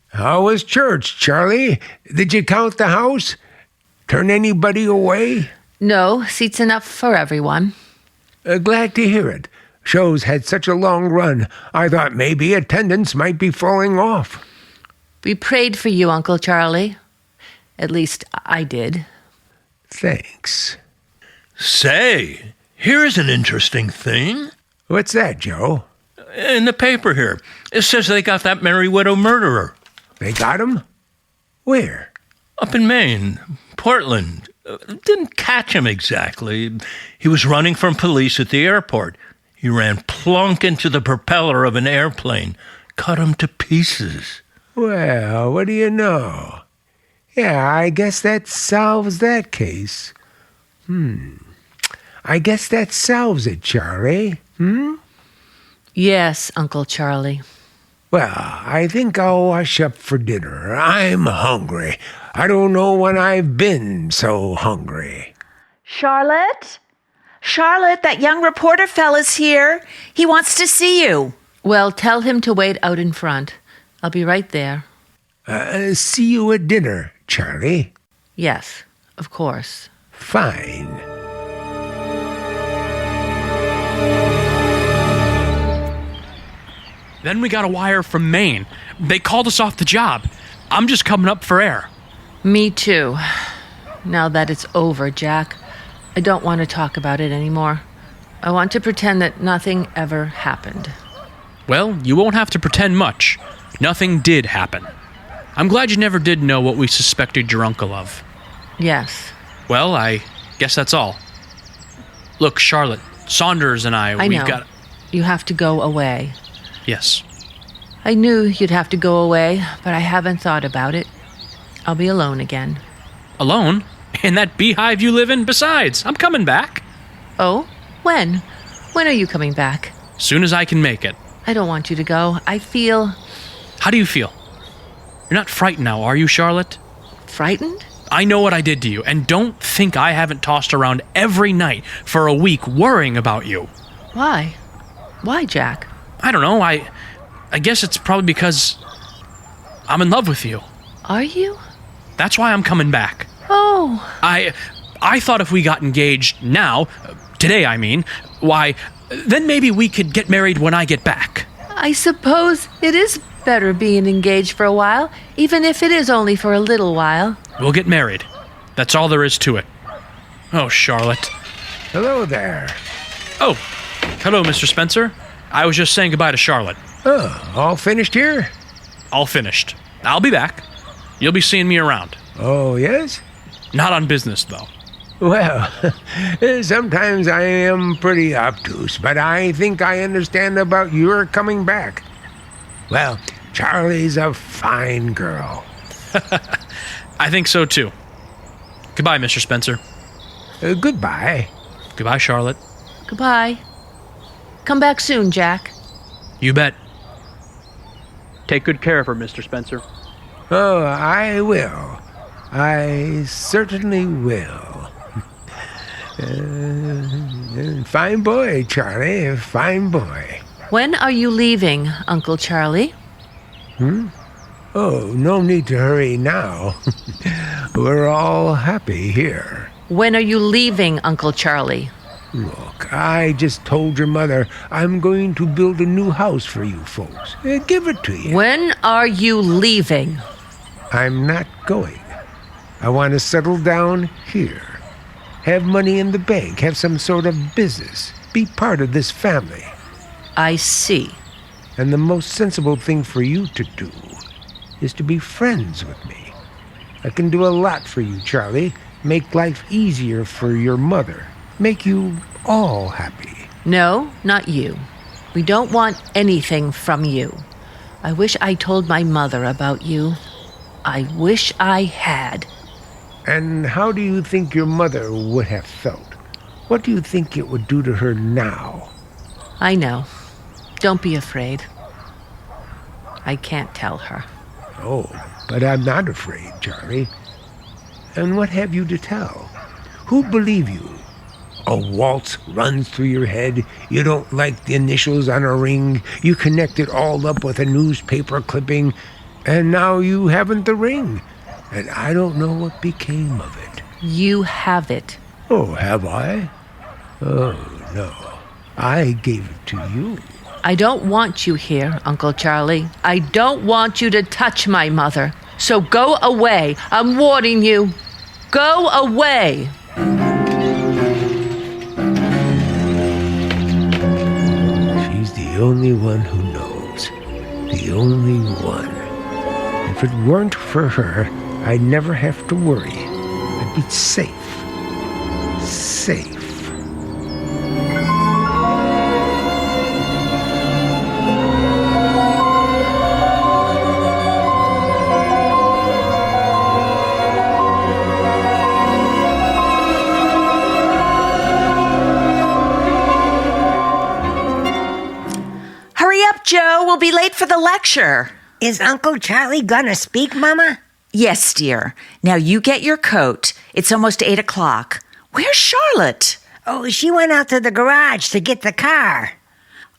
How was church, Charlie? Did you count the house? Turn anybody away? No, seats enough for everyone. Glad to hear it. Shows had such a long run. I thought maybe attendance might be falling off. We prayed for you, Uncle Charlie. At least I did. Thanks. Say, here's an interesting thing. What's that, Joe? In the paper here, it says they got that Merry Widow murderer. They got him? Where? Up in Maine, Portland. Didn't catch him exactly. He was running from police at the airport. He ran plunk into the propeller of an airplane, cut him to pieces. Well, what do you know? Yeah, I guess that solves that case. I guess that solves it, Charlie. Yes, Uncle Charlie. Well, I think I'll wash up for dinner. I'm hungry. I don't know when I've been so hungry. Charlotte? Charlotte, that young reporter fella's here. He wants to see you. Well, tell him to wait out in front. I'll be right there. See you at dinner, Charlie. Yes, of course. Fine. Then we got a wire from Maine. They called us off the job. I'm just coming up for air. Me too. Now that it's over, Jack, I don't want to talk about it anymore. I want to pretend that nothing ever happened. Well, you won't have to pretend much. Nothing did happen. I'm glad you never did know what we suspected your uncle of. Yes. Well, I guess that's all. Look, Charlotte, Saunders and I we've know. got... You have to go away. Yes. I knew you'd have to go away, but I haven't thought about it. I'll be alone again. Alone? In that beehive you live in? Besides, I'm coming back. Oh? When? When are you coming back? Soon as I can make it. I don't want you to go. I feel... How do you feel? You're not frightened now, are you, Charlotte? Frightened? I know what I did to you, and don't think I haven't tossed around every night for a week worrying about you. Why? Why, Jack? I don't know. I guess it's probably because I'm in love with you. Are you? That's why I'm coming back. Oh. I thought if we got engaged now, today I mean, why, then maybe we could get married when I get back. I suppose it is better being engaged for a while, even if it is only for a little while. We'll get married. That's all there is to it. Oh, Charlotte. Hello there. Oh, hello, Mr. Spencer. I was just saying goodbye to Charlotte. Oh, all finished here? All finished. I'll be back. You'll be seeing me around. Oh, yes? Not on business, though. Well, sometimes I am pretty obtuse, but I think I understand about your coming back. Well, Charlie's a fine girl. I think so, too. Goodbye, Mr. Spencer. Goodbye. Goodbye, Charlotte. Goodbye. Come back soon, Jack. You bet. Take good care of her, Mr. Spencer. Oh, I will. I certainly will. Fine boy, Charlie. Fine boy. When are you leaving, Uncle Charlie? Oh, no need to hurry now. We're all happy here. When are you leaving, Uncle Charlie? Look, I just told your mother I'm going to build a new house for you folks. Give it to you. When are you leaving? I'm not going. I want to settle down here. Have money in the bank. Have some sort of business. Be part of this family. I see. And the most sensible thing for you to do is to be friends with me. I can do a lot for you, Charlie. Make life easier for your mother. Make you all happy. No, not you. We don't want anything from you. I wish I told my mother about you. I wish I had. And how do you think your mother would have felt? What do you think it would do to her now? I know. Don't be afraid. I can't tell her. Oh, but I'm not afraid, Charlie. And what have you to tell? Who'd believe you? A waltz runs through your head. You don't like the initials on a ring. You connect it all up with a newspaper clipping. And now you haven't the ring. And I don't know what became of it. You have it. Oh, have I? Oh, no. I gave it to you. I don't want you here, Uncle Charlie. I don't want you to touch my mother. So go away. I'm warning you. Go away. She's the only one who knows. The only one. If it weren't for her, I'd never have to worry. I'd be safe. Safe. Hurry up, Joe. We'll be late for the lecture. Is Uncle Charlie gonna speak, Mama? Yes, dear. Now you get your coat. It's almost 8 o'clock. Where's Charlotte? Oh, she went out to the garage to get the car.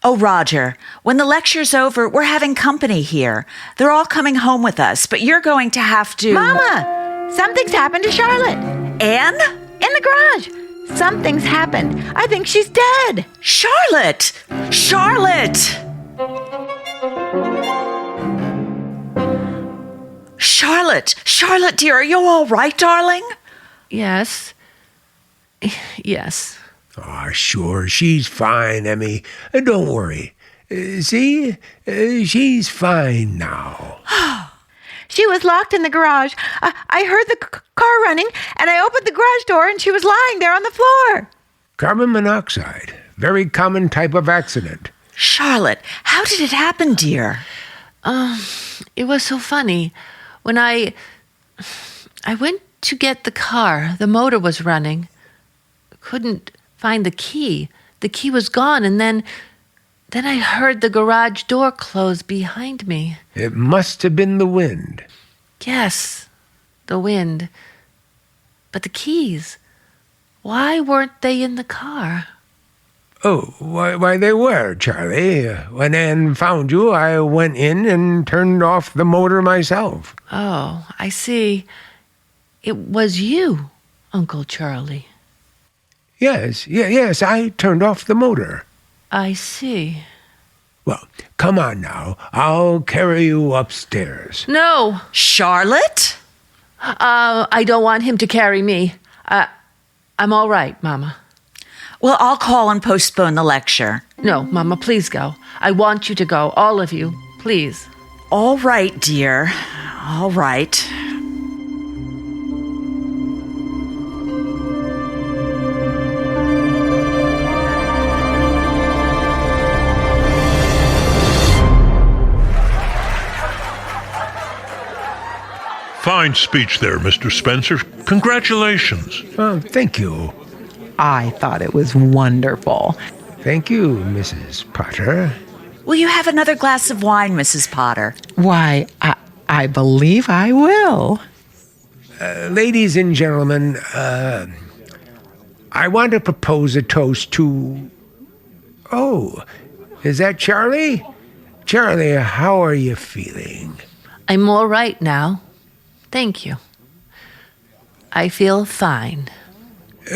Oh, Roger, when the lecture's over, we're having company here. They're all coming home with us, but you're going to have to... Mama, something's happened to Charlotte. Anne? In the garage. Something's happened. I think she's dead. Charlotte! Charlotte! Charlotte, dear, are you all right, darling? Yes. Yes. Oh, sure, she's fine, Emmy. Don't worry. See? She's fine now. She was locked in the garage. I heard the car running, and I opened the garage door, and she was lying there on the floor. Carbon monoxide. Very common type of accident. Charlotte, how did it happen, dear? It was so funny. When I went to get the car, the motor was running. Couldn't find the key. The key was gone, and then I heard the garage door close behind me. It must have been the wind. Yes, the wind. But the keys, why weren't they in the car? Oh, why they were, Charlie. When Anne found you, I went in and turned off the motor myself. Oh, I see. It was you, Uncle Charlie. Yes, I turned off the motor. I see. Well, come on now. I'll carry you upstairs. No. Charlotte? I don't want him to carry me. I'm all right, Mama. Well, I'll call and postpone the lecture. No, Mama, please go. I want you to go, all of you, please. All right, dear. All right. Fine speech there, Mr. Spencer. Congratulations. Oh, thank you. I thought it was wonderful. Thank you, Mrs. Potter. Will you have another glass of wine, Mrs. Potter? Why, I believe I will. Ladies and gentlemen, I want to propose a toast to... Oh, is that Charlie? Charlie, how are you feeling? I'm all right now. Thank you. I feel fine.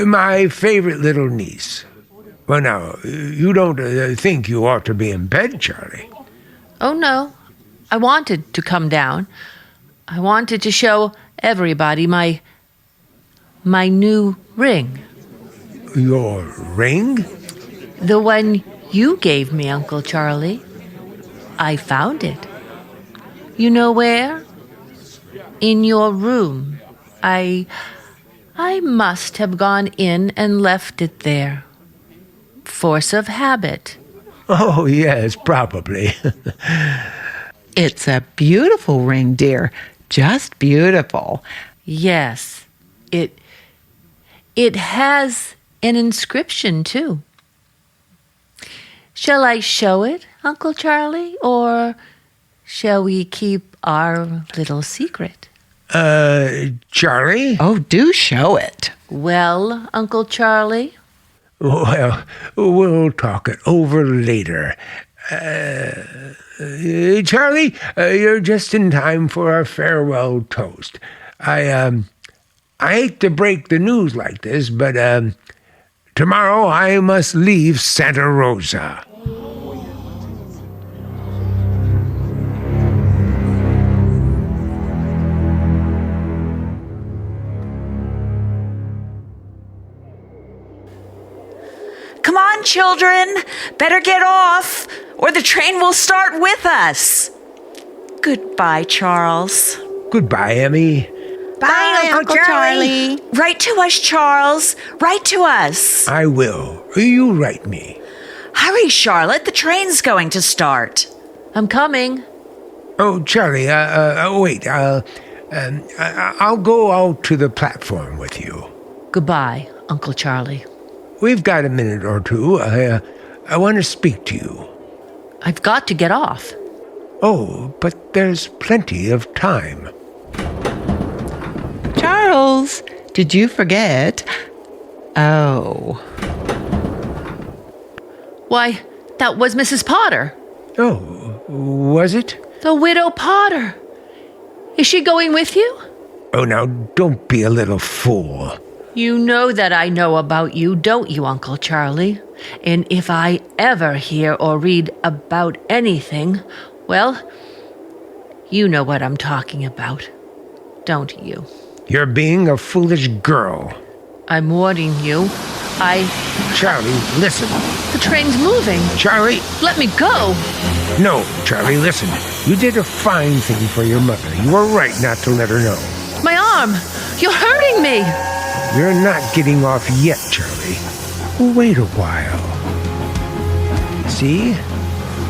My favorite little niece. Well, now, you don't think you ought to be in bed, Charlie? Oh, no. I wanted to come down. I wanted to show everybody my new ring. Your ring? The one you gave me, Uncle Charlie. I found it. You know where? In your room. I must have gone in and left it there. Force of habit. Oh, yes, probably. It's a beautiful ring, dear. Just beautiful. Yes. It has an inscription, too. Shall I show it, Uncle Charlie, or shall we keep our little secret? Charlie? Oh, do show it. Well, Uncle Charlie? Well, we'll talk it over later. Charlie, you're just in time for our farewell toast. I hate to break the news like this, but tomorrow I must leave Santa Rosa. Come on, children. Better get off, or the train will start with us. Goodbye, Charles. Goodbye, Emmy. Bye, Uncle Charlie. Write to us, Charles. Write to us. I will. You write me. Hurry, Charlotte. The train's going to start. I'm coming. Oh, Charlie, wait. I'll go out to the platform with you. Goodbye, Uncle Charlie. We've got a minute or two. I want to speak to you. I've got to get off. Oh, but there's plenty of time. Charles, did you forget? Oh. Why, that was Mrs. Potter. Oh, was it? The widow Potter. Is she going with you? Oh, now, don't be a little fool. You know that I know about you, don't you, Uncle Charlie? And if I ever hear or read about anything, well, you know what I'm talking about, don't you? You're being a foolish girl. I'm warning you. Charlie, listen. The train's moving. Charlie! Let me go! No, Charlie, listen. You did a fine thing for your mother. You were right not to let her know. My arm! You're hurting me! You're not getting off yet, Charlie. Wait a while. See?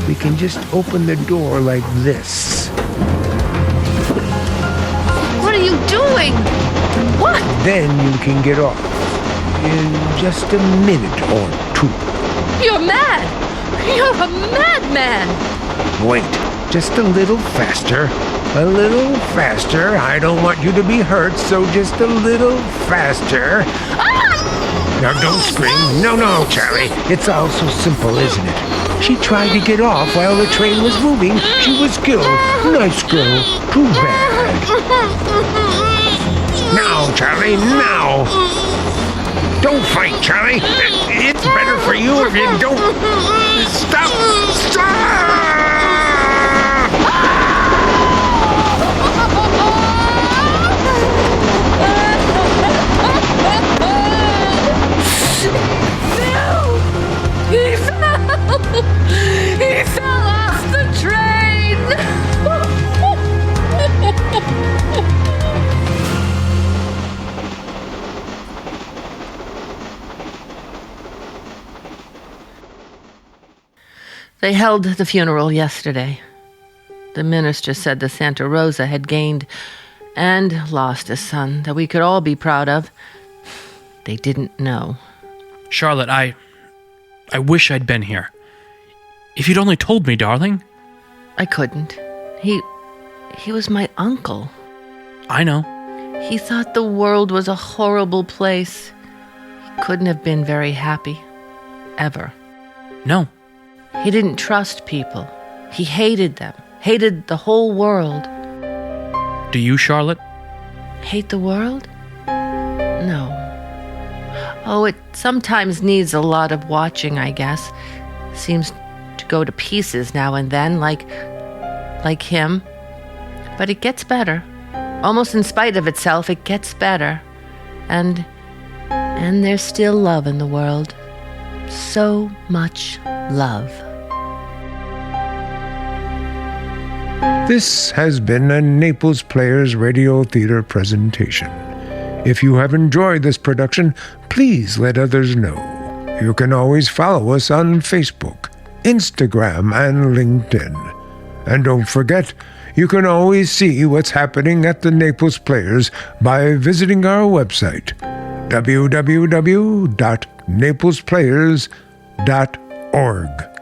We can just open the door like this. What are you doing? What? Then you can get off. In just a minute or two. You're mad! You're a madman! Wait, just a little faster. A little faster. I don't want you to be hurt, so just a little faster. Now don't scream. No, Charlie. It's all so simple, isn't it? She tried to get off while the train was moving. She was killed. Nice girl. Too bad. Now, Charlie, now. Don't fight, Charlie. It's better for you if you don't. Stop! He fell off the train! They held the funeral yesterday. The minister said the Santa Rosa had gained and lost a son that we could all be proud of. They didn't know. Charlotte, I wish I'd been here. If you'd only told me, darling. I couldn't. He was my uncle. I know. He thought the world was a horrible place. He couldn't have been very happy. Ever. No. He didn't trust people. He hated them. Hated the whole world. Do you, Charlotte? Hate the world? No. Oh, it sometimes needs a lot of watching, I guess. Seems to go to pieces now and then, like him. But it gets better. Almost in spite of itself, it gets better. And there's still love in the world. So much love. This has been a Naples Players Radio Theater presentation. If you have enjoyed this production, please let others know. You can always follow us on Facebook, Instagram, and LinkedIn. And don't forget, you can always see what's happening at the Naples Players by visiting our website, www.naplesplayers.org.